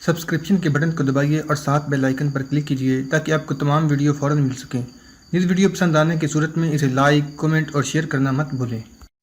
Subscription کے button کو دبائیے اور ساتھ بیل آئیکن پر کلک کیجیے تاکہ آپ کو تمام ویڈیو فوراً مل سکیں۔ اس ویڈیو پسند آنے کی صورت میں اسے لائک، کمنٹ اور شیئر کرنا مت بھولیں۔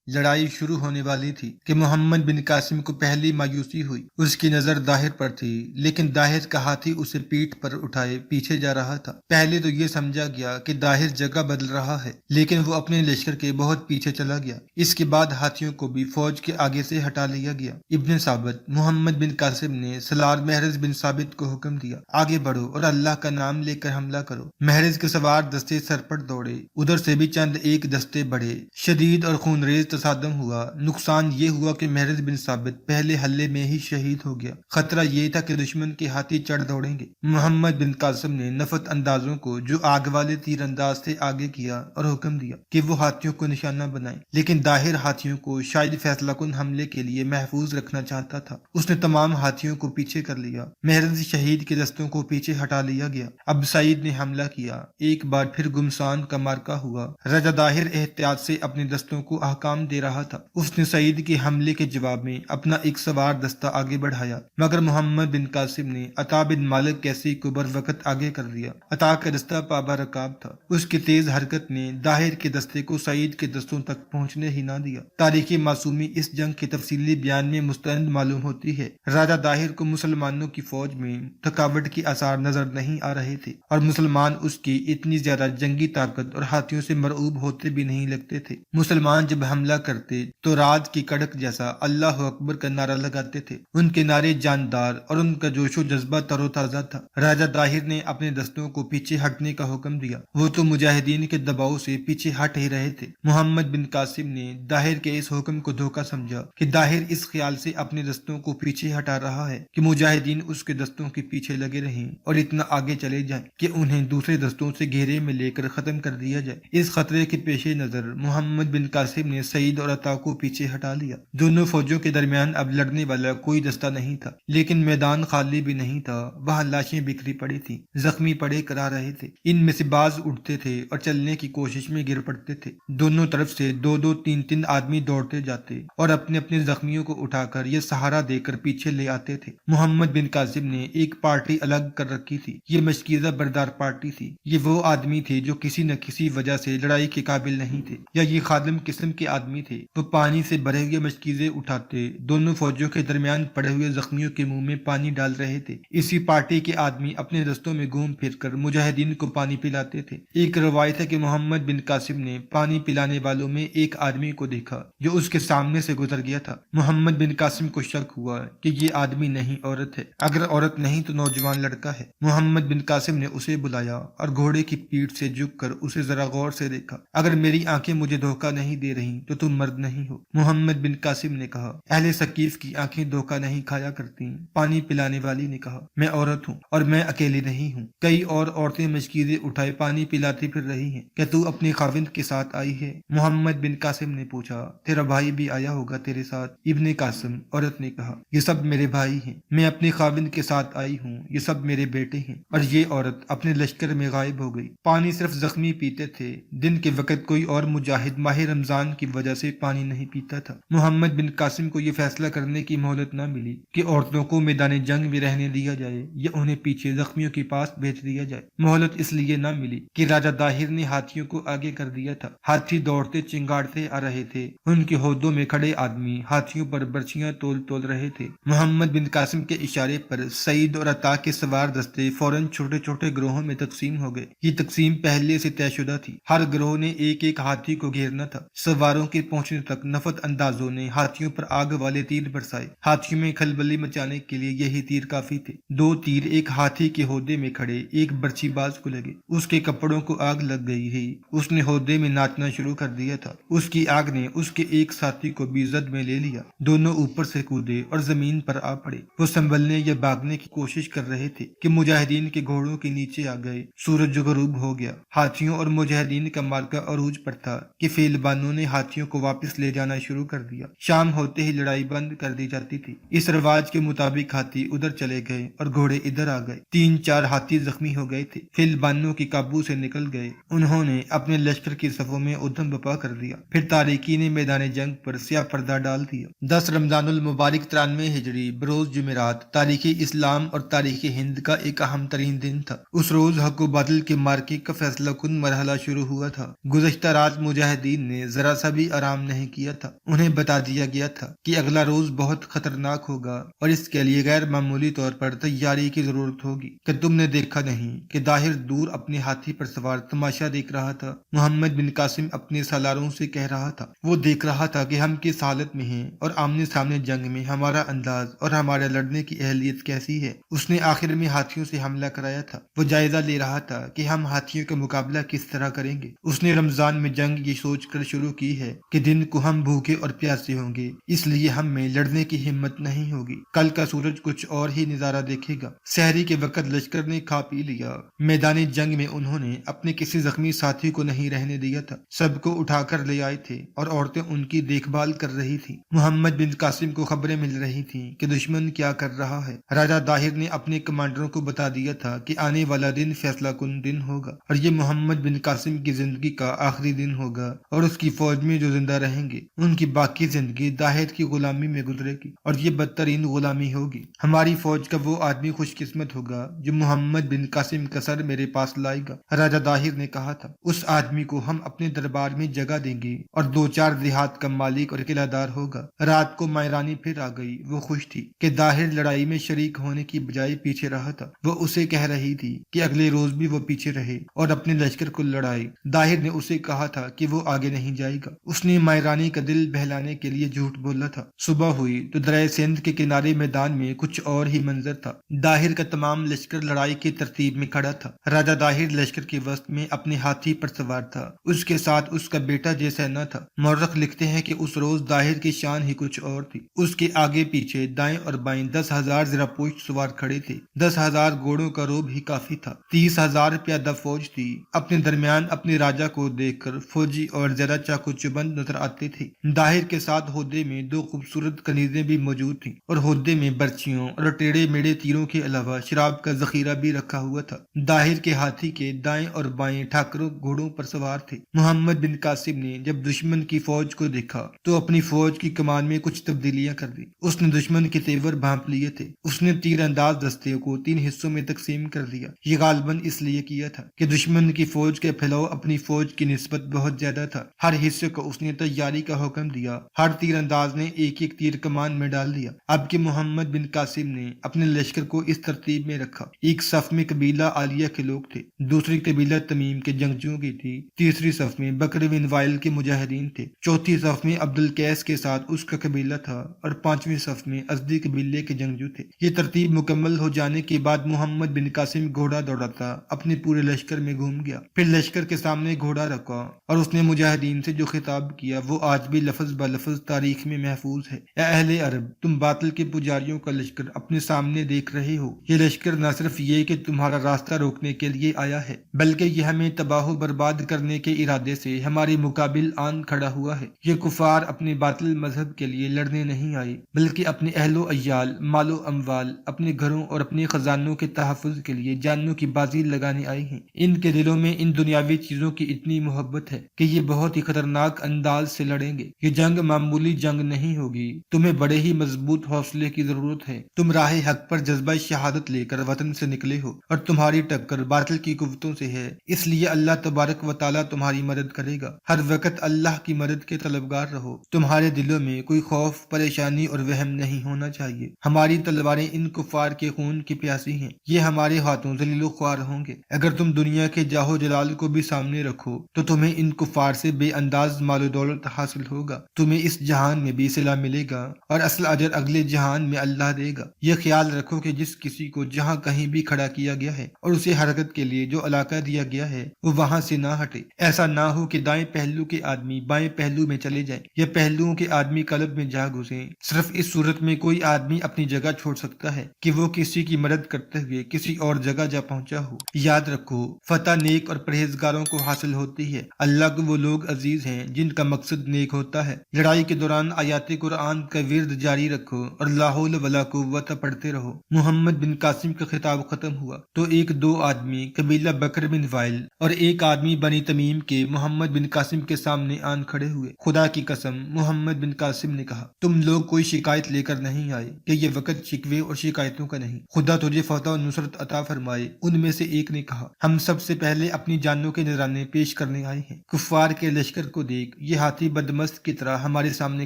لڑائی شروع ہونے والی تھی کہ محمد بن قاسم کو پہلی مایوسی ہوئی۔ اس کی نظر داہر پر تھی، لیکن داہر کا ہاتھی اسے پیٹھ پر اٹھائے پیچھے جا رہا تھا۔ پہلے تو یہ سمجھا گیا کہ داہر جگہ بدل رہا ہے، لیکن وہ اپنے لشکر کے بہت پیچھے چلا گیا۔ اس کے بعد ہاتھیوں کو بھی فوج کے آگے سے ہٹا لیا گیا۔ ابن ثابت محمد بن قاسم نے سالار محرز بن ثابت کو حکم دیا، آگے بڑھو اور اللہ کا نام لے کر حملہ کرو۔ محرز کے سوار دستے سر پر دوڑے، ادھر سے بھی چند ایک دستے بڑھے۔ شدید اور خونریز تصادم ہوا۔ نقصان یہ ہوا کہ محرز بن ثابت پہلے حلے میں ہی شہید ہو گیا۔ خطرہ یہ تھا کہ دشمن کے ہاتھی چڑھ دوڑیں گے۔ محمد بن قاسم نے نفت اندازوں کو جو آگ والے تیر انداز تھے آگے کیا اور حکم دیا کہ وہ ہاتھیوں کو نشانہ بنائیں، لیکن داہر ہاتھیوں کو شاید فیصلہ کن حملے کے لیے محفوظ رکھنا چاہتا تھا۔ اس نے تمام ہاتھیوں کو پیچھے کر لیا۔ محرز شہید کے دستوں کو پیچھے ہٹا لیا گیا۔ اب سعید نے حملہ کیا۔ ایک بار پھر گمسان کا مارکا ہوا۔ راجہ داہر احتیاط سے اپنے دستوں کو احکام دے رہا تھا۔ اس نے سعید کے حملے کے جواب میں اپنا ایک سوار دستہ آگے بڑھایا، مگر محمد بن قاسم نے عطا بن مالک کیسی کو بر وقت آگے کر دیا۔ عطا کا دستہ پابا رکاب تھا۔ اس کی تیز حرکت نے داہر کے دستے کو سعید کے دستوں تک پہنچنے ہی نہ دیا۔ تاریخ معصومی اس جنگ کے تفصیلی بیان میں مستند معلوم ہوتی ہے۔ راجہ داہر کو مسلمانوں کی فوج میں تھکاوٹ کے آثار نظر نہیں آ رہے تھے، اور مسلمان اس کی اتنی زیادہ جنگی طاقت اور ہاتھیوں سے مرعوب ہوتے بھی نہیں لگتے تھے۔ مسلمان جب حملہ کرتے تو رات کی کڑک جیسا اللہ اکبر کا نعرہ لگاتے تھے۔ ان کے نعرے جاندار اور ان کا جوش و جذبہ تر و تازہ تھا۔ راجہ داہر نے اپنے دستوں کو پیچھے ہٹنے کا حکم دیا۔ وہ تو مجاہدین کے دباؤ سے پیچھے ہٹ ہی رہے تھے۔ محمد بن قاسم نے داہر کے اس حکم کو دھوکہ سمجھا کہ داہر اس خیال سے اپنے دستوں کو پیچھے ہٹا رہا ہے کہ مجاہدین اس کے دستوں کے پیچھے لگے رہیں اور اتنا آگے چلے جائیں کہ انہیں دوسرے دستوں سے گھیرے میں لے کر ختم کر دیا جائے۔ اس خطرے کے پیش نظر محمد بن قاسم نے سعید اور عطا کو پیچھے ہٹا لیا۔ دونوں فوجوں کے درمیان اب لڑنے والا کوئی دستہ نہیں تھا، لیکن میدان خالی بھی نہیں تھا۔ وہاں لاشیں بکھری پڑی تھیں، زخمی پڑے کرا رہے تھے۔ ان میں سے بعض اٹھتے تھے اور چلنے کی کوشش میں گر پڑتے تھے۔ دونوں طرف سے دو دو تین تین آدمی دوڑتے جاتے اور اپنے اپنے زخمیوں کو اٹھا کر یہ سہارا دے کر پیچھے لے آتے تھے۔ محمد بن قاسم نے ایک پارٹی الگ کر رکھی تھی۔ یہ مشکیزہ بردار پارٹی تھی۔ یہ وہ آدمی تھے جو کسی نہ کسی وجہ سے لڑائی کے قابل نہیں تھے، یا یہ خادم قسم کے آدمی تھے۔ وہ پانی سے بھرے ہوئے مشکیزیں اٹھاتے، دونوں فوجوں کے درمیان پڑے ہوئے زخمیوں کے منہ میں پانی ڈال رہے تھے۔ اسی پارٹی کے آدمی اپنے دستوں میں گھوم پھر کر مجاہدین کو پانی پلاتے تھے۔ ایک روایت ہے کہ محمد بن قاسم نے پانی پلانے والوں میں ایک آدمی کو دیکھا جو اس کے سامنے سے گزر گیا تھا۔ محمد بن قاسم کو شک ہوا کہ یہ آدمی نہیں عورت ہے، اگر عورت نہیں تو نوجوان لڑکا ہے۔ محمد بن قاسم نے اسے بلایا اور گھوڑے کی پیٹھ سے جھک کر اسے ذرا غور سے دیکھا۔ اگر میری آنکھیں مجھے دھوکہ نہیں دے رہی تو تم مرد نہیں ہو۔ محمد بن قاسم نے کہا، اہل ثقیف کی آنکھیں دھوکہ نہیں کھایا کرتی۔ پانی پلانے والی نے کہا، میں عورت ہوں اور میں اکیلی نہیں ہوں، کئی اور عورتیں مشکیزیں اٹھائے پانی پلاتی پھر رہی ہیں، کیا تو اپنے خاوند کے ساتھ آئی ہے؟ محمد بن قاسم نے پوچھا، تیرا بھائی بھی آیا ہوگا تیرے ساتھ؟ ابن قاسم، عورت نے کہا، یہ سب میرے بھائی ہیں، میں اپنے خاوند کے ساتھ آئی ہوں، یہ سب میرے بیٹے ہیں۔ اور یہ عورت اپنے لشکر میں غائب ہو گئی۔ پانی صرف زخمی پیتے تھے، دن کے وقت کوئی اور مجاہد ماہ رمضان کی وجہ سے پانی نہیں پیتا تھا۔ محمد بن قاسم کو یہ فیصلہ کرنے کی مہلت نہ ملی کہ عورتوں کو میدان جنگ میں رہنے دیا جائے یا انہیں پیچھے زخمیوں کے پاس بھیج دیا جائے۔ مہلت اس لیے نہ ملی کہ راجہ داہر نے ہاتھیوں کو آگے کر دیا تھا۔ ہاتھی دوڑتے چنگاڑتے آ رہے تھے۔ ان کے ہودوں میں کھڑے آدمی ہاتھیوں پر برچیاں تول رہے تھے۔ محمد بن قاسم کے اشارے پر سعید اور عطا کے سوار دستے فوراً چھوٹے چھوٹے گروہوں میں تقسیم ہو گئے۔ یہ تقسیم پہلے سے طے شدہ تھی۔ ہر گروہ نے ایک ایک ہاتھی کو گھیرنا تھا۔ سواروں کے پہنچنے تک نفت اندازوں نے ہاتھیوں پر آگ والے تیر برسائے۔ ہاتھیوں میں کھلبلی مچانے کے لیے یہی تیر کافی تھے۔ دو تیر ایک ہاتھی کے ہودے میں کھڑے ایک برچی باز کو لگے۔ اس کے کپڑوں کو آگ لگ گئی ہے۔ اس نے ہودے میں ناچنا شروع کر دیا تھا۔ اس کی آگ نے اس کے ایک ساتھی کو بھی زد میں لے لیا۔ دونوں اوپر سے کودے اور زمین پر آ پڑے۔ وہ سنبھلنے یا بھاگنے کی کوشش کر رہے تھے کہ مجاہدین کے گھوڑوں کے نیچے آ گئے۔ سورج غروب ہو گیا۔ ہاتھیوں اور مجاہدین کا مارکا عروج پر تھا کہ فیلبانوں نے ہاتھیوں ہاتھیوں کو واپس لے جانا شروع کر دیا۔ شام ہوتے ہی لڑائی بند کر دی جاتی تھی۔ اس رواج کے مطابق ہاتھی ادھر چلے گئے اور گھوڑے ادھر آ گئے۔ 3-4 ہاتھی زخمی ہو گئے تھے، فیل بانوں کے قابو سے نکل گئے۔ انہوں نے اپنے لشکر کی صفوں میں ادھم بپا کر دیا۔ پھر تاریکی نے میدان جنگ پر سیاہ پردہ ڈال دیا۔ 10 رمضان المبارک 93 ہجری بروز جمعرات تاریخ اسلام اور تاریخ ہند کا ایک اہم ترین دن تھا۔ اس روز حق و باطل کے مارکے کا فیصلہ کن مرحلہ شروع ہوا تھا۔ گزشتہ رات مجاہدین نے ذرا سا بھی آرام نہیں کیا تھا۔ انہیں بتا دیا گیا تھا کہ اگلا روز بہت خطرناک ہوگا اور اس کے لیے غیر معمولی طور پر تیاری کی ضرورت ہوگی۔ کہ تم نے دیکھا نہیں کہ طاہر دور اپنے ہاتھی پر سوار تماشا دیکھ رہا تھا؟ محمد بن قاسم اپنے سالاروں سے کہہ رہا تھا۔ وہ دیکھ رہا تھا کہ ہم کس حالت میں ہیں اور آمنے سامنے جنگ میں ہمارا انداز اور ہمارے لڑنے کی اہلیت کیسی ہے۔ اس نے آخر میں ہاتھیوں سے حملہ کرایا تھا۔ وہ جائزہ لے رہا تھا کہ ہم ہاتھیوں کا مقابلہ کس طرح کریں گے۔ اس نے رمضان میں جنگ یہ سوچ کر شروع کی ہے کہ دن کو ہم بھوکے اور پیاسے ہوں گے، اس لیے ہم میں لڑنے کی ہمت نہیں ہوگی۔ کل کا سورج کچھ اور ہی نظارہ دیکھے گا۔ سحری کے وقت لشکر نے کھا پی لیا۔ میدان جنگ میں انہوں نے اپنے کسی زخمی ساتھی کو نہیں رہنے دیا تھا۔ سب کو اٹھا کر لے آئے تھے اور عورتیں ان کی دیکھ بھال کر رہی تھیں۔ محمد بن قاسم کو خبریں مل رہی تھیں کہ دشمن کیا کر رہا ہے۔ راجہ طاہر نے اپنے کمانڈروں کو بتا دیا تھا کہ آنے والا دن فیصلہ کن دن ہوگا اور یہ محمد بن قاسم کی زندگی کا آخری دن ہوگا، اور اس کی فوج میں جو زندہ رہیں گے ان کی باقی زندگی طاہر کی غلامی میں گزرے گی، اور یہ بدترین غلامی ہوگی۔ ہماری فوج کا وہ آدمی خوش قسمت ہوگا جو محمد بن قاسم کا سر میرے پاس لائے گا، راجہ طاہر نے کہا تھا۔ اس آدمی کو ہم اپنے دربار میں جگہ دیں گے اور 2-4 دیہات کا مالک اور قلعہ دار ہوگا۔ رات کو مائرانی پھر آ گئی۔ وہ خوش تھی کہ طاہر لڑائی میں شریک ہونے کی بجائے پیچھے رہا تھا۔ وہ اسے کہہ رہی تھی کہ اگلے روز بھی وہ پیچھے رہے اور اپنے لشکر کو لڑائے۔ طاہر نے اسے کہا تھا کہ وہ آگے نہیں جائے گا۔ اس نے مائرانی کا دل بہلانے کے لیے جھوٹ بولا تھا۔ صبح ہوئی تو دریا سندھ کے کنارے میدان میں کچھ اور ہی منظر تھا۔ طاہر کا تمام لشکر لڑائی کی ترتیب میں کھڑا تھا۔ راجہ طاہر لشکر کے وسط میں اپنے ہاتھی پر سوار تھا۔ اس کے ساتھ اس کا بیٹا جیسا نہ تھا۔ مورخ لکھتے ہیں کہ اس روز طاہر کی شان ہی کچھ اور تھی۔ اس کے آگے پیچھے دائیں اور بائیں 10,000 زرہ پوش سوار کھڑے تھے۔ 10,000 گھوڑوں کا روب ہی کافی تھا۔ 30,000 پیادہ فوج تھی۔ اپنے درمیان اپنے راجہ کو دیکھ کر فوجی اور زیادہ چاقو چبند نظر آتے تھے۔ طاہر کے ساتھ ہودے میں 2 خوبصورت کنیزیں بھی موجود تھیں، اور ہودے میں برچیوں اور ٹیڑے میڑے تیروں کے علاوہ شراب کا ذخیرہ بھی رکھا ہوا تھا۔ طاہر کے ہاتھی کے دائیں اور بائیں ٹھاکروں گھوڑوں پر سوار تھے۔ محمد بن قاسم نے جب دشمن کی فوج کو دیکھا تو اپنی فوج کی کمان میں کچھ تبدیلیاں کر دی۔ اس نے دشمن کے تیور بھانپ لیے تھے۔ اس نے تیر انداز دستے کو 3 حصوں میں تقسیم کر دیا۔ یہ غالباً اس لیے کیا تھا کہ دشمن کی فوج کا پھیلاؤ اپنی فوج کی نسبت بہت زیادہ تھا۔ ہر حصے کو اس نے تیاری کا حکم دیا۔ ہر تیر انداز نے ایک ایک تیر کمان میں ڈال دیا۔ اب کہ محمد بن قاسم نے اپنے لشکر کو اس ترتیب میں رکھا: ایک صف میں قبیلہ عالیہ کے لوگ تھے، دوسری قبیلہ تمیم کے جنگجوؤں کی تھی، تیسری صف میں بکر بن وائل کے مجاہدین تھے، چوتھی صف میں عبد القیس کے ساتھ اس کا قبیلہ تھا، اور 5ویں صف میں ازدی قبیلے کے جنگجو تھے۔ یہ ترتیب مکمل ہو جانے کے بعد محمد بن قاسم گھوڑا دوڑاتا اپنے پورے لشکر میں گھوم گیا۔ پھر لشکر کے سامنے گھوڑا رکھا اور اس نے مجاہدین سے جو خطاب کیا وہ آج بھی لفظ بلفظ تاریخ میں محفوظ ہے: اے اہل عرب، تم باطل کے پجاریوں کا لشکر اپنے سامنے دیکھ رہے ہو۔ یہ لشکر نہ صرف یہ کہ تمہارا راستہ روکنے کے لیے آیا ہے، بلکہ یہ ہمیں تباہ و برباد کرنے کے ارادے سے ہمارے مقابل آن کھڑا ہوا ہے۔ یہ کفار اپنے باطل مذہب کے لیے لڑنے نہیں آئے، بلکہ اپنے اہل و عیال، مال و اموال، اپنے گھروں اور اپنے خزانوں کے تحفظ کے لیے جانوں کی بازی لگانے آئے ہیں۔ ان کے دلوں میں ان دنیاوی چیزوں کی اتنی محبت ہے کہ یہ بہت ہی خطرناک انداز سے لڑیں گے۔ یہ جنگ معمولی جنگ نہیں ہوگی، تمہیں بڑے ہی مضبوط حوصلے کی ضرورت ہے۔ تم راہ حق پر جذبہ شہادت لے کر وطن سے نکلے ہو اور تمہاری ٹکر باطل کی قوتوں سے ہے، اس لیے اللہ تبارک و تعالیٰ تمہاری مدد کرے گا۔ ہر وقت اللہ کی مدد کے طلبگار رہو۔ تمہارے دلوں میں کوئی خوف، پریشانی اور وہم نہیں ہونا چاہیے۔ ہماری تلواریں ان کفار کے خون کی پیاسی ہیں، یہ ہمارے ہاتھوں ذلیل و خوار ہوں گے۔ اگر تم دنیا کے جاہو جلال کو بھی سامنے رکھو تو تمہیں ان کفار سے بے انداز مال و دولت حاصل ہوگا، تمہیں اس جہان میں بھی صلہ ملے گا اور اصل اجر اگلے جہان میں اللہ دے گا۔ یہ خیال رکھو کہ جس کسی کو جہاں کہیں بھی کھڑا کیا گیا ہے اور اسے حرکت کے لیے جو علاقہ دیا گیا ہے وہ وہاں سے نہ ہٹے۔ ایسا نہ ہو کہ دائیں پہلو کے آدمی بائیں پہلو میں چلے جائیں یا پہلوؤں کے آدمی قلب میں جا گھسیں۔ صرف اس صورت میں کوئی آدمی اپنی جگہ چھوڑ سکتا ہے کہ وہ کسی کی مدد کرتے ہوئے کسی اور جگہ جا پہنچا ہو۔ یاد رکھو، فتح نیک اور پرہیزگاروں کو حاصل ہوتی ہے۔ اللہ کو وہ لوگ عزیز ہیں جن کا مقصد نیک ہوتا ہے۔ لڑائی کے دوران آیات قرآن کا ورد جاری رکھو اور لا حول ولا قوت پڑھتے رہو۔ محمد بن قاسم کا خطاب ختم ہوا تو ایک دو آدمی قبیلہ بکر بن وائل اور ایک آدمی بنی تمیم کے محمد بن قاسم کے سامنے آن کھڑے ہوئے۔ خدا کی قسم، محمد بن قاسم نے کہا، تم لوگ کوئی شکایت لے کر نہیں آئے کہ یہ وقت شکوے اور شکایتوں کا نہیں، خدا تجھے فتح و نصرت عطا فرمائے۔ ان میں سے ایک نے کہا، ہم سب سے پہلے اپنی جانوں کے نذرانے پیش کرنے آئے ہیں۔ کفار کے لشکر کو دیکھ، یہ ہاتھی بدمست کی طرح ہمارے سامنے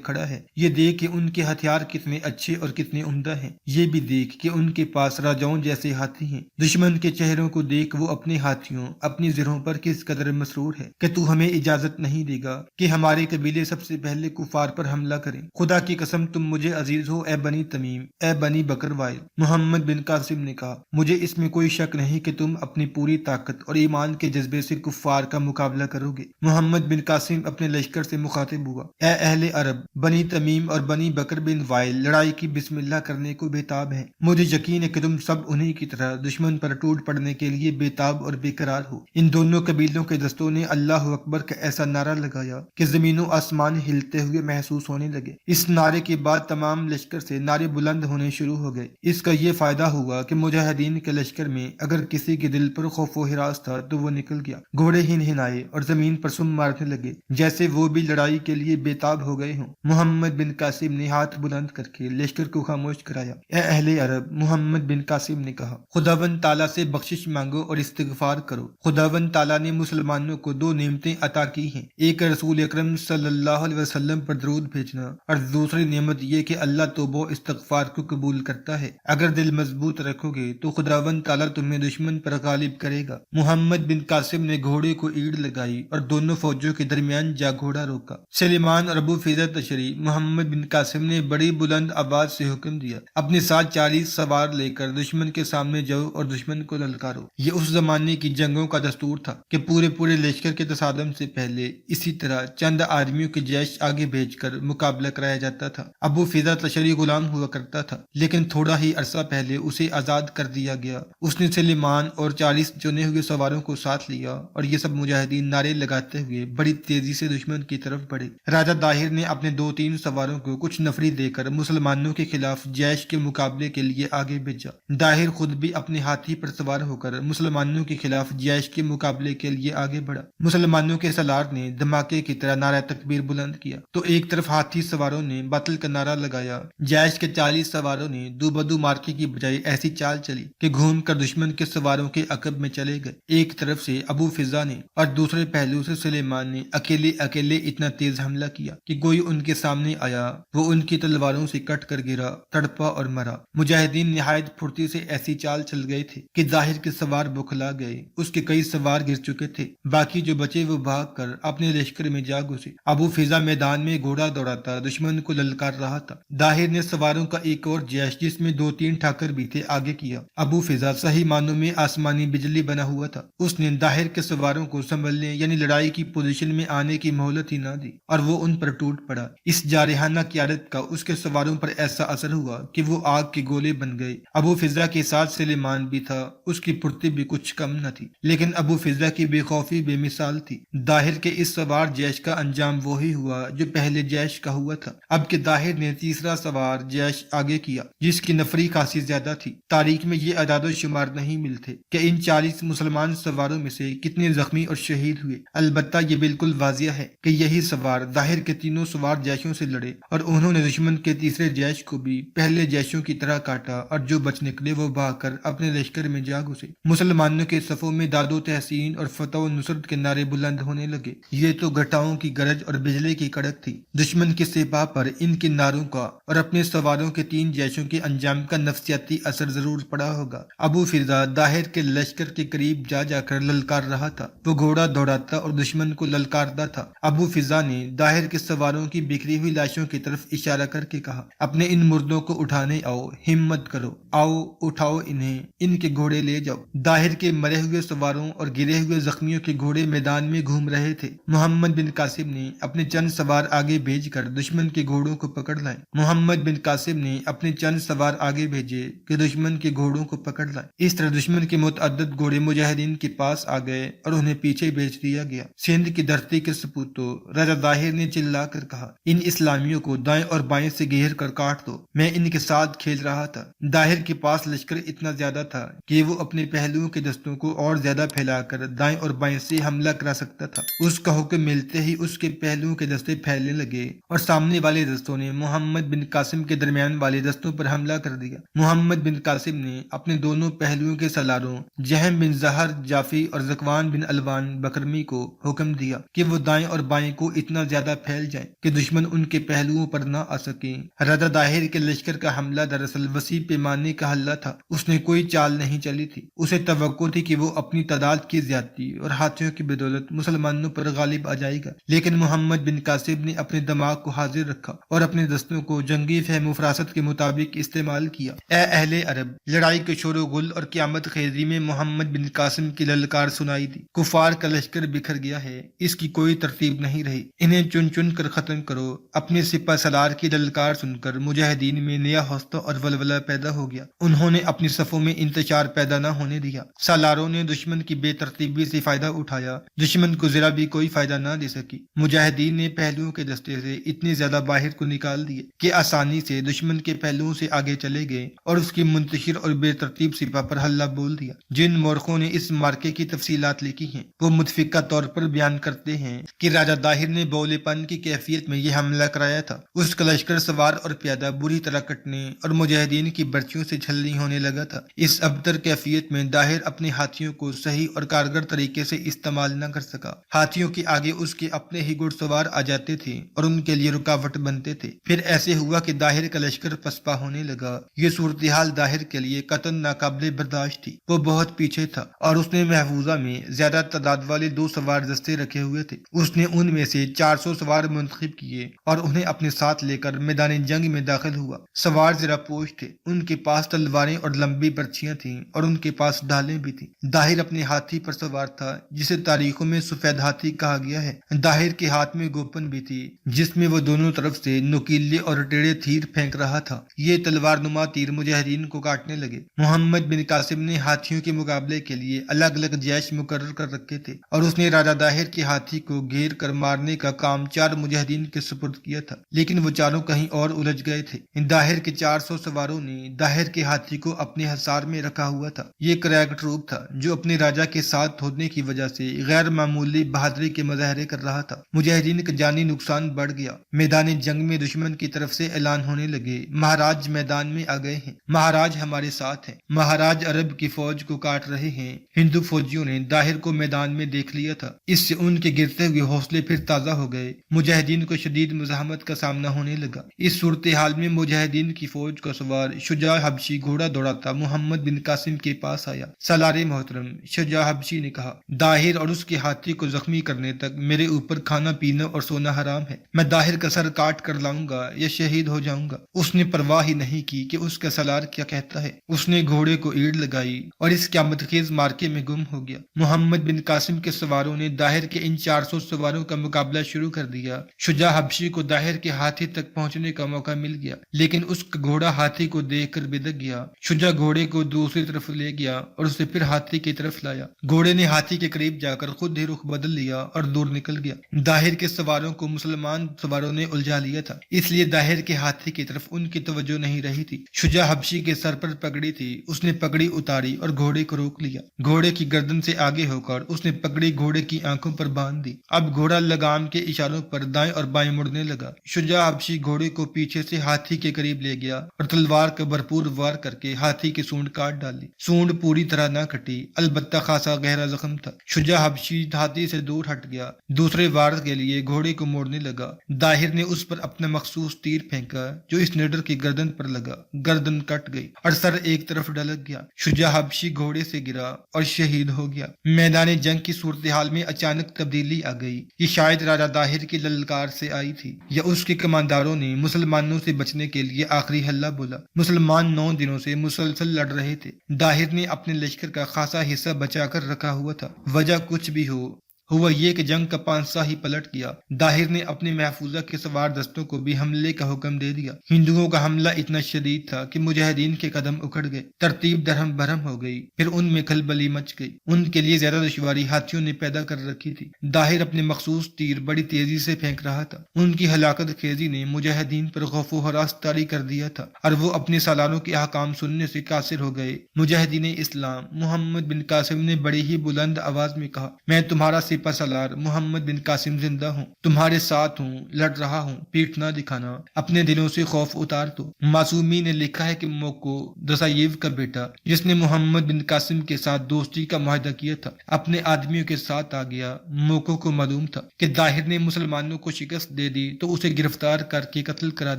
کھڑا ہے۔ یہ دیکھ کہ ان کے ہتھیار کتنے اچھے اور کتنے عمدہ ہیں۔ یہ بھی دیکھ کہ ان کے پاس راجاؤں جیسے ہاتھی ہیں۔ دشمن کے چہروں کو دیکھ وہ اپنے ہاتھیوں، اپنی زرہوں پر کس قدر مسرور ہے کہ تو ہمیں اجازت نہیں دے گا کہ ہمارے قبیلے سب سے پہلے کفار پر حملہ کریں۔ خدا کی قسم تم مجھے عزیز ہو اے بنی تمیم، اے بنی بکر وائل۔ محمد بن قاسم نے کہا، مجھے اس میں کوئی شک نہیں کہ تم اپنی پوری طاقت اور ایمان کے جذبے سے کفار کا مقابلہ کرو گے۔ محمد بن قاسم اپنے لشکر سے مخاطب ہوا، اے اہل عرب، بنی تمیم اور بنی بکر بن وائل لڑائی کی بسم اللہ کرنے کو بےتاب ہیں۔ مجھے یقین ہے کہ تم سب انہی کی طرح دشمن پر ٹوٹ پڑنے کے لیے بےتاب اور بے قرار ہو۔ ان دونوں قبیلوں کے دستوں نے اللہ اکبر کا ایسا نعرہ لگایا کہ زمین و آسمان ہلتے ہوئے محسوس ہونے لگے۔ اس نعرے کے بعد تمام لشکر سے نعرے بلند ہونے شروع ہو گئے۔ اس کا یہ فائدہ ہوا کہ مجاہدین کے لشکر میں اگر کسی کے دل پر خوف و ہراس تھا تو وہ نکل گیا۔ گھوڑے ہنہنائے اور زمین پر سم مارنے لگے جیسے وہ بھی لڑائی کے لیے بےتاب ہو گئے ہوں۔ محمد بن قاسم نے ہاتھ بلند کر کے لشکر کو خاموش کرایا۔ اے اہل عرب، محمد بن قاسم نے کہا، خداوند تعالیٰ سے بخشش مانگو اور استغفار کرو۔ خداوند تعالیٰ نے مسلمانوں کو دو نعمتیں عطا کی ہیں، ایک رسول اکرم صلی اللہ علیہ وسلم پر درود بھیجنا اور دوسری نعمت یہ کہ اللہ توبہ و استغفار کو قبول کرتا ہے۔ اگر دل مضبوط رکھو گے تو خداوند تعالیٰ تمہیں دشمن پر غالب کرے گا۔ محمد بن قاسم نے گھوڑے کو ایڑ لگائی اور دونوں فوجوں کے درمیان جا گھوڑا روکا۔ سلیمان اور ابو فیضہ تشری، محمد بن قاسم نے بڑی بلند آواز سے حکم دیا، اپنے ساتھ 40 سوار لے کر دشمن کے سامنے جاؤ اور دشمن کو للکارو۔ یہ اس زمانے کی جنگوں کا دستور تھا کہ پورے لشکر کے تصادم سے پہلے اسی طرح چند آدمیوں کی جیش آگے بھیج کر مقابلہ کرایا جاتا تھا۔ ابو فیضہ تشری غلام ہوا کرتا تھا لیکن تھوڑا ہی عرصہ پہلے اسے آزاد کر دیا گیا۔ اس نے سلیمان اور 40 چنے ہوئے سواروں کو ساتھ لیا اور یہ سب مجاہدین نعرے لگاتے ہوئے بڑی تیزی سے دشمن کی طرف بڑھے۔ راجہ داہر نے اپنے 2-3 سواروں کو کچھ نفری دے کر مسلمانوں کے خلاف جیش کے مقابلے کے لیے آگے بھیجا۔ داہر خود بھی اپنے ہاتھی پر سوار ہو کر مسلمانوں کے خلاف جیش کے مقابلے کے لیے آگے بڑھا۔ مسلمانوں کے سالار نے دھماکے کی طرح نعرہ تکبیر بلند کیا تو ایک طرف ہاتھی سواروں نے باطل کا نعرہ لگایا، جیش کے 40 سواروں نے دو بدو مارکے کی بجائے ایسی چال چلی کہ گھوم کر دشمن کے سواروں کے عقب میں چلے گئے۔ ایک طرف سے ابو فضا نے اور دوسرے پہلو سے سلیمان نے اکیلے اتنا تیز حملہ کیا کہ کوئی ان کے سامنے آیا وہ ان کی تلواروں سے کٹ کر گرا، تڑپا اور مرا۔ مجاہدین نہایت پھرتی سے ایسی چال چل گئے تھے کہ ظاہر کے سوار بکھلا گئے، اس کے کئی سوار گر چکے تھے، باقی جو بچے وہ بھاگ کر اپنے لشکر میں جا گھسے۔ ابو فضا میدان میں گھوڑا دوڑاتا دشمن کو للکار رہا تھا۔ داہر نے سواروں کا ایک اور جیش جس میں 2-3 ٹھاکر بھی تھے آگے کیا۔ ابو فضا صحیح معنوں میں آسمانی بجلی بنا ہوا تھا۔ اس نے داہر کے سواروں کو سنبھلنے یعنی لڑائی کی پوزیشن میں آنے کی مہلت ہی نہ دی اور وہ ان پر ٹوٹ پڑا۔ اس جارحانہ قیادت کا اس کے سواروں پر ایسا اثر ہوا کہ وہ آگ کے گولے بن گئے۔ ابو فضا کے ساتھ سلیمان بھی تھا، اس کی پھرتی بھی کچھ کم نہ تھی، لیکن ابو فضا کی بے خوفی بے مثال تھی۔ داہر کے اس سوار جیش کا انجام وہی ہوا جو پہلے جیش کا ہوا تھا۔ اب کہ داہر نے تیسرا سوار جیش آگے کیا جس کی نفری خاصی زیادہ تھی، تاریخ میں یہ اعداد و شمار نہیں ملتے کہ ان 40 مسلمان سواروں میں سے کتنے زخمی اور شہید ہوئے۔ البتہ یہ بالکل واضح ہے کہ یہی سوار ظاہر کے تینوں سوار جیشوں سے لڑے اور انہوں نے دشمن کے تیسرے جیش کو بھی پہلے جیشوں کی طرح کاٹا اور جو بچ نکلے وہ بھاگ کر اپنے لشکر میں جا گھسے۔ مسلمانوں کے صفوں میں داد و تحسین اور فتح و نصرت کے نعرے بلند ہونے لگے۔ یہ تو گھٹاؤں کی گرج اور بجلی کی کڑک تھی۔ دشمن کے سپاہ پر ان کے نعروں کا اور اپنے سواروں کے 3 جیشوں کے انجام کا نفسیاتی اثر ضرور پڑا ہوگا۔ ابو فضا داہر کے لشکر کے قریب جا کر للکار رہا تھا، وہ گھوڑا دوڑاتا اور دشمن کو للکارتا تھا۔ ابو فضا نے داہر کے سواروں کی بکھری ہوئی لاشوں کی طرف اشارہ کر کے کہا، اپنے ان مردوں کو اٹھانے آؤ، ہمت کرو، آؤ اٹھاؤ انہیں، ان کے گھوڑے لے جاؤ۔ داہر کے مرے ہوئے سواروں اور گرے ہوئے زخمیوں کے گھوڑے میدان میں گھوم رہے تھے۔ محمد بن قاسم نے اپنے چند سوار آگے بھیج کر دشمن کے گھوڑوں کو پکڑ لائے۔ محمد بن قاسم نے اپنے چند سوار آگے بھیجے کہ دشمن کے گھوڑوں کو پکڑ لائے۔ اس طرح دشمن کے متعدد گھوڑے مجاہدین کے پاس آ گئے اور انہیں پیچھے بھیج دیا گیا۔ سندھ کی دھرتی کے سپوتوں تو راجہ ظاہر نے چلا کر کہا، ان اسلامیوں کو دائیں اور بائیں سے گھیر کر کاٹ دو، میں ان کے ساتھ کھیل رہا تھا۔ ظاہر کے پاس لشکر اتنا زیادہ تھا کہ وہ اپنے پہلوؤں کے دستوں کو اور زیادہ پھیلا کر دائیں اور بائیں سے حملہ کرا سکتا تھا۔ اس کا حکم ملتے ہی اس کے پہلوؤں کے دستے پھیلنے لگے اور سامنے والے دستوں نے محمد بن قاسم کے درمیان والے دستوں پر حملہ کر دیا۔ محمد بن قاسم نے اپنے دونوں پہلوؤں کے سالاروں جہم بن زہر جافی اور ذکوان بن الوان بکرمی کو حکم دیا کہ وہ دائیں اور بائیں کو اتنا زیادہ پھیل جائیں کہ دشمن ان کے پہلوؤں پر نہ آ سکیں۔ راجہ ظاہر کے لشکر کا حملہ دراصل وسیع پیمانے کا حملہ تھا۔ اس نے کوئی چال نہیں چلی تھی۔ اسے توقع تھی کہ وہ اپنی تعداد کی زیادتی اور ہاتھیوں کی بدولت مسلمانوں پر غالب آ جائے گا، لیکن محمد بن قاسم نے اپنے دماغ کو حاضر رکھا اور اپنے دستوں کو جنگی فہم و فراست کے مطابق استعمال کیا۔ اے اہل عرب، لڑائی کے شور و غل اور قیامت خیزی میں محمد بن قاسم کی للکار سنائی دی۔ کفار کا لشکر بکھر گیا ہے، اس کی کوئی ترتیب نہیں رہی، انہیں چن چن کر ختم کرو۔ اپنے سپہ سالار کی للکار سن کر مجاہدین میں نیا حوصلہ اور ولولہ پیدا ہو گیا۔ انہوں نے اپنی صفوں میں انتشار پیدا نہ ہونے دیا۔ سالاروں نے دشمن کی بے ترتیبی سے فائدہ اٹھایا، دشمن کو ذرا بھی کوئی فائدہ نہ دے سکی۔ مجاہدین نے پہلوؤں کے دستے سے اتنے زیادہ باہر کو نکال دیے کہ آسانی سے دشمن کے پہلوؤں سے آگے چلے گئے اور اس کی منتشر اور بے ترتیب سپہ پر حلہ بول دیا۔ جن مورخوں نے اس مارکے کی تفصیلات لکھی ہیں وہ متفقہ طور پر بیان کرتے ہیں کہ راجہ ظاہر نے بولے پن کی کیفیت میں یہ حملہ کرایا تھا۔ اس کا لشکر سوار اور پیادہ بری طرح کٹنے اور مجاہدین کی برچیوں سے چھلنی ہونے لگا تھا۔ اس ابتر کیفیت میں ظاہر اپنے ہاتھیوں کو صحیح اور کارگر طریقے سے استعمال نہ کر سکا۔ ہاتھیوں کے آگے اس کے اپنے ہی گھڑ سوار آ جاتے تھے اور ان کے لیے رکاوٹ بنتے تھے۔ پھر ایسے ہوا کہ ظاہر کا لشکر پسپا ہونے لگا۔ یہ صورتحال ظاہر کے لیے قطعاً ناقابل برداشت تھی۔ وہ بہت پیچھے تھا اور اس نے محفوظہ میں زیادہ تعداد والے 2 سوار دستے رکھے ہوئے تھے۔ اس نے ان میں سے 400 سوار منتخب کیے اور انہیں اپنے ساتھ لے کر میدان جنگ میں داخل ہوا۔ سوار ذرا پوش تھے، ان کے پاس تلواریں اور لمبی برچیاں تھیں اور ان کے پاس ڈھالیں بھی تھیں۔ ظاہر اپنے ہاتھی پر سوار تھا جسے تاریخوں میں سفید ہاتھی کہا گیا ہے۔ ظاہر کے ہاتھ میں گوپن بھی تھی جس میں وہ دونوں طرف سے نوکیلے اور ٹیڑے تیر پھینک رہا تھا۔ یہ تلوار نما تیر مجاہدین کو کاٹنے لگے۔ محمد بن قاسم نے ہاتھیوں کے مقابلے کے لیے الگ الگ جیش مقرر کر رکھے تھے اور اس نے راجہ ظاہر کے ہاتھی کو گھیر کر مارنے کا کام 4 مجاہدین کے سپرد کیا تھا، لیکن وہ چاروں کہیں اور الجھ گئے تھے۔ ظاہر کے 400 سواروں نے ظاہر کے ہاتھی کو اپنے حصار میں رکھا ہوا تھا۔ یہ کریگ ٹروپ تھا جو اپنے راجہ کے ساتھ ہونے کی وجہ سے غیر معمولی بہادری کے مظاہرے کر رہا تھا۔ مجاہدین کا جانی نقصان بڑھ گیا۔ میدان جنگ میں دشمن کی طرف سے اعلان ہونے لگے، مہاراج میدان میں آ گئے ہیں، مہاراج ہمارے ساتھ ہیں، مہاراج عرب کی فوج کو کاٹ رہے ہیں۔ ہندو فوجیوں نے ظاہر کو میدان میں دیکھ لیا تھا، اس سے ان کے گرتے ہوئے حوصلے پھر تازہ ہو گئے۔ مجاہدین کو شدید مزاحمت کا سامنا ہونے لگا۔ اس صورتحال میں مجاہدین کی فوج کا سوار شجاع حبشی گھوڑا دوڑاتا محمد بن قاسم کے پاس آیا۔ سالار محترم، شجاع حبشی نے کہا، ظاہر اور اس کے ہاتھی کو زخمی کرنے تک میرے اوپر کھانا پینا اور سونا حرام ہے۔ میں ظاہر کا سر کاٹ کر لاؤں گا یا شہید ہو جاؤں گا۔ اس نے پرواہ ہی نہیں کی کہ اس کا سالار کیا کہتا ہے۔ اس نے گھوڑے کو ایڑ لگائی اور اس قیامت خیز مارکے میں گم ہو گیا۔ محمد بن قاسم کے سواروں نے ظاہر کے ان 400 سواروں کا مقابلہ شروع کر دیا۔ شجاع حبشی کو ظاہر کے ہاتھی تک پہنچنے کا موقع مل گیا، لیکن اس کا گھوڑا ہاتھی کو دیکھ کر بدک گیا۔ شجاع گھوڑے کو دوسری طرف لے گیا اور اسے پھر ہاتھی کی طرف لایا۔ گھوڑے نے ہاتھی کے قریب جا کر خود ہی رخ بدل لیا اور دور نکل گیا۔ ظاہر کے سواروں کو مسلمان سواروں نے الجھا لیا تھا، اس لیے ظاہر کے ہاتھی کی طرف ان کی توجہ نہیں رہی تھی۔ شجاع حبشی کے سر پر پگڑی تھی، اس نے پگڑی اتاری اور گھوڑے کو روک لیا۔ گھوڑے کی گردن سے آگے ہو کر اس نے پگڑی گھوڑے کی آنکھوں پر باندھ دی۔ اب گھوڑا لگام کے اشاروں پر دائیں اور بائیں مڑنے لگا۔ شجاع حبشی گھوڑے کو پیچھے سے ہاتھی کے قریب لے گیا اور تلوار کا بھرپور وار کر کے ہاتھی کی سونڈ کاٹ ڈالی۔ سونڈ پوری طرح نہ کٹی، البتہ خاصا گہرا زخم تھا۔ شجاع حبشی ہاتھی سے دور ہٹ گیا، دوسرے وار کے لیے گھوڑے کو موڑنے لگا۔ ظاہر نے اس پر اپنا مخصوص تیر پھینکا جو اس نیڈر کی گردن پر لگا، گردن کٹ گئی اور سر ایک طرف ڈلک گیا۔ شجاع حبشی گھوڑے سے گرا اور شہید ہو گیا۔ میدان جنگ کی صورتحال میں اچانک تبدیلی آ گئی۔ یہ شاید راجہ ظاہر کی للکار سے آئی تھی یا اس کے کمانداروں نے مسلمانوں سے بچنے کے لیے آخری حلہ بولا۔ مسلمان 9 دنوں سے مسلسل لڑ رہے تھے۔ ظاہر نے اپنے لشکر کا خاصا حصہ بچا کر رکھا ہوا تھا۔ وجہ کچھ بھی ہو، ہوا یہ کہ جنگ کا پانسا ہی پلٹ گیا۔ داہر نے اپنے محفوظہ کے سوار دستوں کو بھی حملے کا حکم دے دیا۔ ہندوؤں کا حملہ اتنا شدید تھا کہ مجاہدین کے قدم اکھڑ گئے، ترتیب درہم برہم ہو گئی، پھر ان میں کھلبلی مچ گئی۔ ان کے لیے زیادہ دشواری ہاتھیوں نے پیدا کر رکھی تھی۔ داہر اپنے مخصوص تیر بڑی تیزی سے پھینک رہا تھا۔ ان کی ہلاکت خیزی نے مجاہدین پر خوف و ہراس طاری کر دیا تھا اور وہ اپنے سالاروں کے احکام سننے سے قاصر ہو گئے۔ مجاہدین اسلام محمد بن قاسم نے بڑی ہی بلند آواز میں کہا، میں تمہارا سپہ سالار محمد بن قاسم زندہ ہوں، تمہارے ساتھ ہوں، لڑ رہا ہوں، پیٹ نہ دکھانا، اپنے دلوں سے خوف اتار دو۔ معصومی نے لکھا ہے کہ موکو دسائیو کا بیٹا جس نے محمد بن قاسم کے ساتھ دوستی کا معاہدہ کیا تھا اپنے آدمیوں کے ساتھ آ گیا۔ موکو کو معلوم تھا کہ داہر نے مسلمانوں کو شکست دے دی تو اسے گرفتار کر کے قتل کرا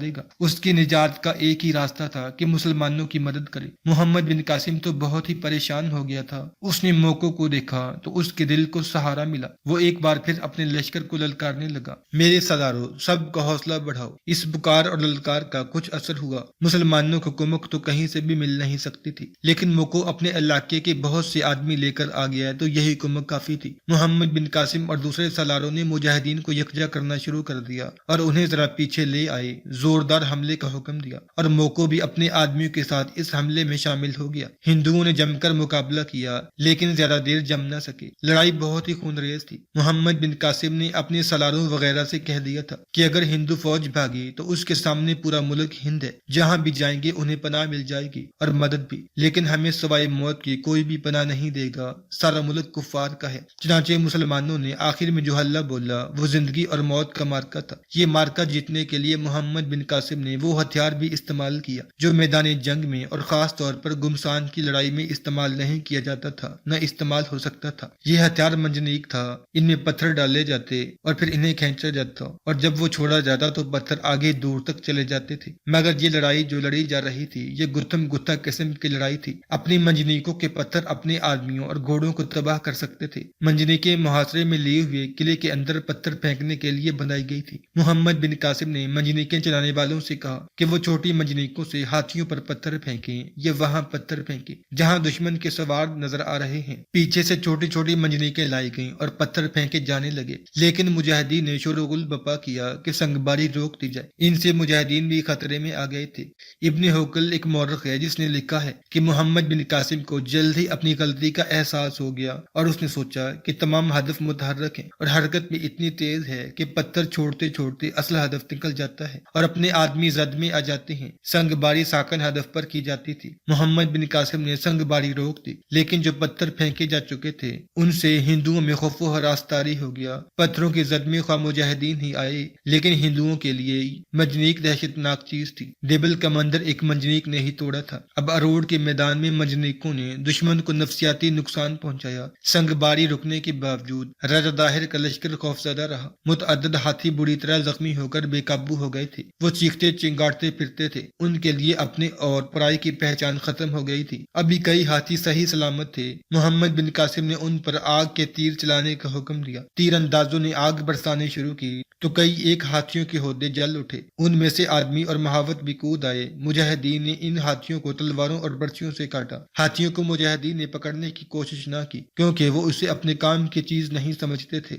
دے گا۔ اس کی نجات کا ایک ہی راستہ تھا کہ مسلمانوں کی مدد کرے۔ محمد بن قاسم تو بہت ہی پریشان ہو گیا تھا۔ اس نے موکو کو دیکھا تو اس کے دل کو سہارا ملا۔ وہ ایک بار پھر اپنے لشکر کو للکارنے لگا، میرے سالاروں، سب کا حوصلہ بڑھاؤ۔ اس پکار اور للکار کا کچھ اثر ہوا۔ مسلمانوں کو کمک تو کہیں سے بھی مل نہیں سکتی تھی، لیکن موکو اپنے علاقے کے بہت سے آدمی لے کر آ گیا تو یہی کمک کافی تھی۔ محمد بن قاسم اور دوسرے سالاروں نے مجاہدین کو یکجا کرنا شروع کر دیا اور انہیں ذرا پیچھے لے آئے، زوردار حملے کا حکم دیا اور موکو بھی اپنے آدمیوں کے ساتھ اس حملے میں شامل ہو گیا۔ ہندوؤں نے جم کر مقابلہ کیا لیکن زیادہ دیر جم نہ سکے۔ لڑائی بہت ہی خونریز تھی۔ محمد بن قاسم نے اپنے سالاروں وغیرہ سے کہہ دیا تھا کہ اگر ہندو فوج بھاگی تو اس کے سامنے پورا ملک ہند ہے، جہاں بھی جائیں گے انہیں پناہ مل جائے گی اور مدد بھی، لیکن ہمیں سوائے موت کی کوئی بھی پناہ نہیں دے گا، سارا ملک کفار کا ہے۔ چنانچہ مسلمانوں نے آخر میں جو حلہ بولا وہ زندگی اور موت کا مارکا تھا۔ یہ مارکا جیتنے کے لیے محمد بن قاسم نے وہ ہتھیار بھی استعمال کیا جو میدان جنگ میں اور خاص طور پر گمسان کی لڑائی میں استعمال نہیں کیا جاتا تھا، نہ استعمال ہو سکتا تھا۔ یہ ہتھیار منجنیق تھا، ان میں پتھر ڈالے جاتے اور پھر انہیں کھینچا جاتا اور جب وہ چھوڑا جاتا تو پتھر آگے دور تک چلے جاتے تھے۔ مگر یہ لڑائی جو لڑی جا رہی تھی یہ گتھم گتھا قسم کی لڑائی تھی۔ اپنی منجنیقوں کے پتھر اپنے آدمیوں اور گھوڑوں کو تباہ کر سکتے تھے۔ منجنیقیں محاصرے میں لیے ہوئے قلعے کے اندر پتھر پھینکنے کے لیے بنائی گئی تھی۔ محمد بن قاسم نے منجنیقیں چلانے والوں سے کہا کہ وہ چھوٹی منجنیقوں سے ہاتھیوں پر پتھر پھینکیں یا وہاں پتھر پھینکیں جہاں دشمن کے سوار نظر آ رہے ہیں۔ پیچھے سے چھوٹی چھوٹی منجنیقیں لائی گئیں اور پتھر پھینکے جانے لگے، لیکن مجاہدین نے شور و غل بپا کیا کہ سنگباری روک دی جائے۔ ان سے مجاہدین بھی خطرے میں آ گئے تھے۔ ابن حوکل ایک مورخ ہے جس نے لکھا ہے کہ محمد بن قاسم کو جلد ہی اپنی غلطی کا احساس ہو گیا اور اس نے سوچا کہ تمام ہدف متحرک ہیں اور حرکت بھی اتنی تیز ہے کہ پتھر چھوڑتے چھوڑتے اصل ہدف نکل جاتا ہے اور اپنے آدمی زد میں آ جاتے ہیں۔ سنگ باری ساکن ہدف پر کی جاتی تھی۔ محمد بن قاسم نے سنگ باری روک دی، لیکن جو پتھر پھینکے جا چکے تھے ان سے ہندوؤں میں خوف و ہراس طاری ہو گیا۔ پتھروں کی زد میں خواہ مجاہدین ہی آئے لیکن ہندوؤں کے لیے منجنیق دہشت ناک چیز تھی۔ ڈیبل کمندر ایک منجنیق نے ہی توڑا تھا۔ اب اروڑ کے میدان میں منجنیقوں نے دشمن کو نفسیاتی نقصان پہنچایا۔ سنگ باری رکنے کے باوجود راجہ داہر کا لشکر خوفزدہ رہا۔ متعدد ہاتھی بری طرح زخمی ہو کر بے قابو ہو گئے تھے۔ وہ چیختے چنگاڑتے پھرتے تھے۔ ان کے لیے اپنے اور پرائی کی پہچان ختم ہو گئی تھی۔ ابھی کئی ہاتھی صحیح سلامت تھے۔ محمد بن قاسم نے ان پر آگ کے تیر چلانے کا حکم دیا۔ تیر اندازوں نے آگ برسانے شروع کی تو کئی ایک ہاتھیوں کے ہودے جل اٹھے۔ ان میں سے آدمی اور مہاوت بھی کود آئے۔ مجاہدین نے ان ہاتھیوں کو تلواروں اور برچیوں سے کاٹا۔ ہاتھیوں کو مجاہدین نے پکڑنے کی کوشش نہ کی کیونکہ وہ اسے اپنے کام کی چیز نہیں سمجھتے تھے۔